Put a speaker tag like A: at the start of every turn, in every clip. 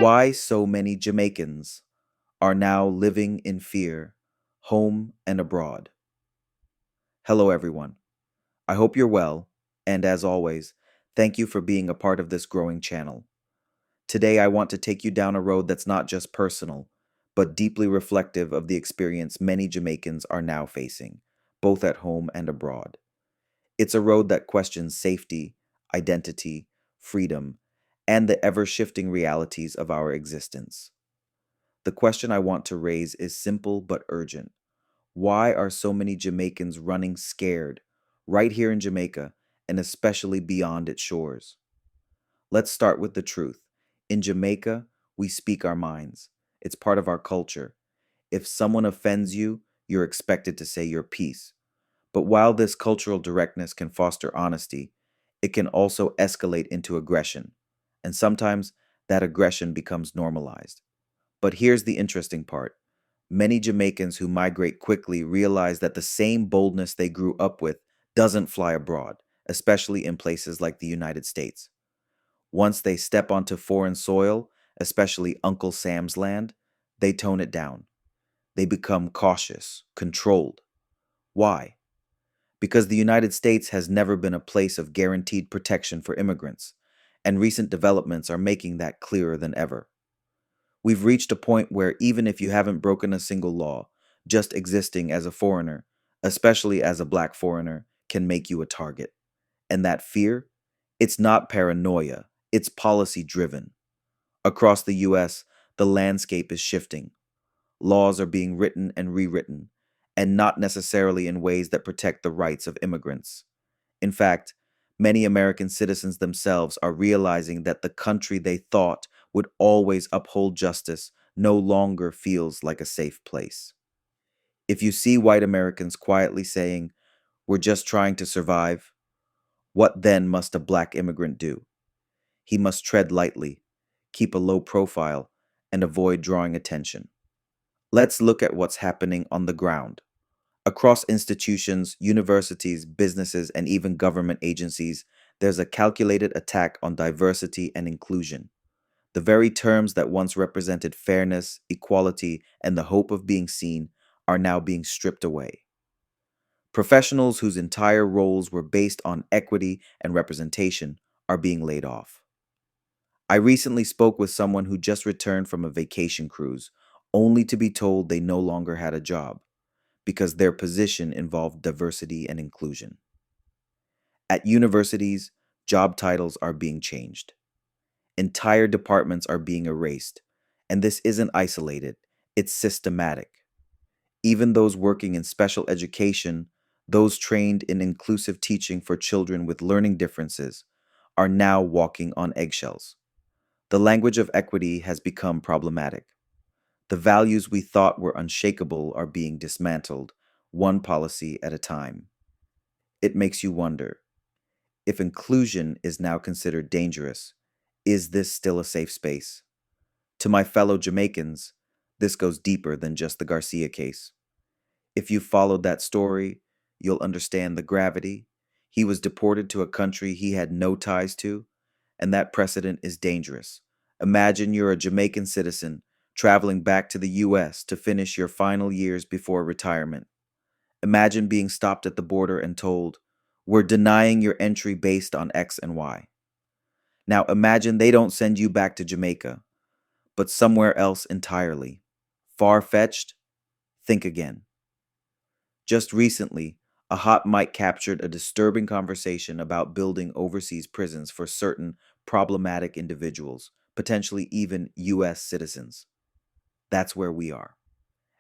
A: Why so many Jamaicans are now living in fear, home and abroad. Hello, everyone. I hope you're well, and as always, thank you for being a part of this growing channel. Today, I want to take you down a road that's not just personal, but deeply reflective of the experience many Jamaicans are now facing, both at home and abroad. It's a road that questions safety, identity, freedom, and the ever shifting realities of our existence. The question I want to raise is simple but urgent. Why are so many Jamaicans running scared, right here in Jamaica, and especially beyond its shores? Let's start with the truth. In Jamaica, we speak our minds. It's part of our culture. If someone offends you, you're expected to say your piece. But while this cultural directness can foster honesty, it can also escalate into aggression. And sometimes that aggression becomes normalized. But here's the interesting part. Many Jamaicans who migrate quickly realize that the same boldness they grew up with doesn't fly abroad, especially in places like the United States. Once they step onto foreign soil, especially Uncle Sam's land, they tone it down. They become cautious, controlled. Why? Because the United States has never been a place of guaranteed protection for immigrants, and recent developments are making that clearer than ever. We've reached a point where even if you haven't broken a single law, just existing as a foreigner, especially as a black foreigner, can make you a target. And that fear? It's not paranoia, it's policy driven. Across the US, the landscape is shifting. Laws are being written and rewritten, and not necessarily in ways that protect the rights of immigrants. In fact, many American citizens themselves are realizing that the country they thought would always uphold justice no longer feels like a safe place. If you see white Americans quietly saying, "We're just trying to survive," what then must a black immigrant do? He must tread lightly, keep a low profile, and avoid drawing attention. Let's look at what's happening on the ground. Across institutions, universities, businesses, and even government agencies, there's a calculated attack on diversity and inclusion. The very terms that once represented fairness, equality, and the hope of being seen are now being stripped away. Professionals whose entire roles were based on equity and representation are being laid off. I recently spoke with someone who just returned from a vacation cruise, only to be told they no longer had a job because their position involved diversity and inclusion. At universities, job titles are being changed. Entire departments are being erased, and this isn't isolated, it's systematic. Even those working in special education, those trained in inclusive teaching for children with learning differences, are now walking on eggshells. The language of equity has become problematic. The values we thought were unshakable are being dismantled, one policy at a time. It makes you wonder, if inclusion is now considered dangerous, is this still a safe space? To my fellow Jamaicans, this goes deeper than just the Garcia case. If you followed that story, you'll understand the gravity. He was deported to a country he had no ties to, and that precedent is dangerous. Imagine you're a Jamaican citizen traveling back to the US to finish your final years before retirement. Imagine being stopped at the border and told, "We're denying your entry based on X and Y." Now imagine they don't send you back to Jamaica, but somewhere else entirely. Far-fetched? Think again. Just recently, a hot mic captured a disturbing conversation about building overseas prisons for certain problematic individuals, potentially even US citizens. That's where we are.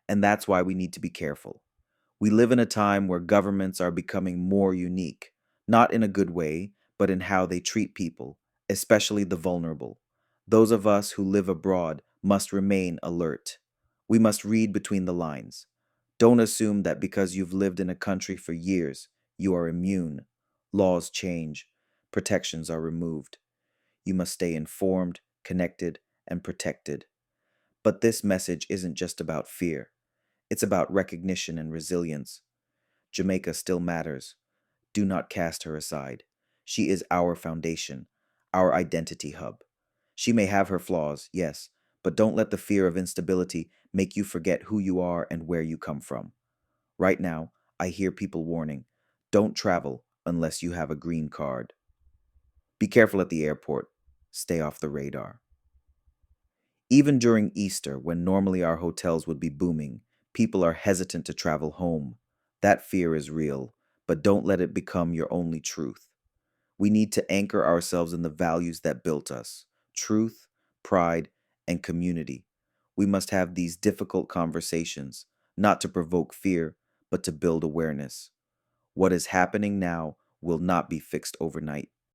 A: And that's why we need to be careful. We live in a time where governments are becoming more unique, not in a good way, but in how they treat people, especially the vulnerable. Those of us who live abroad must remain alert. We must read between the lines. Don't assume that because you've lived in a country for years, you are immune. Laws change, protections are removed. You must stay informed, connected, and protected. But this message isn't just about fear. It's about recognition and resilience. Jamaica still matters. Do not cast her aside. She is our foundation, our identity hub. She may have her flaws, yes, but don't let the fear of instability make you forget who you are and where you come from. Right now, I hear people warning, don't travel unless you have a green card. Be careful at the airport. Stay off the radar. Even during Easter, when normally our hotels would be booming, people are hesitant to travel home. That fear is real, but don't let it become your only truth. We need to anchor ourselves in the values that built us: truth, pride, and community. We must have these difficult conversations, not to provoke fear, but to build awareness. What is happening now will not be fixed overnight.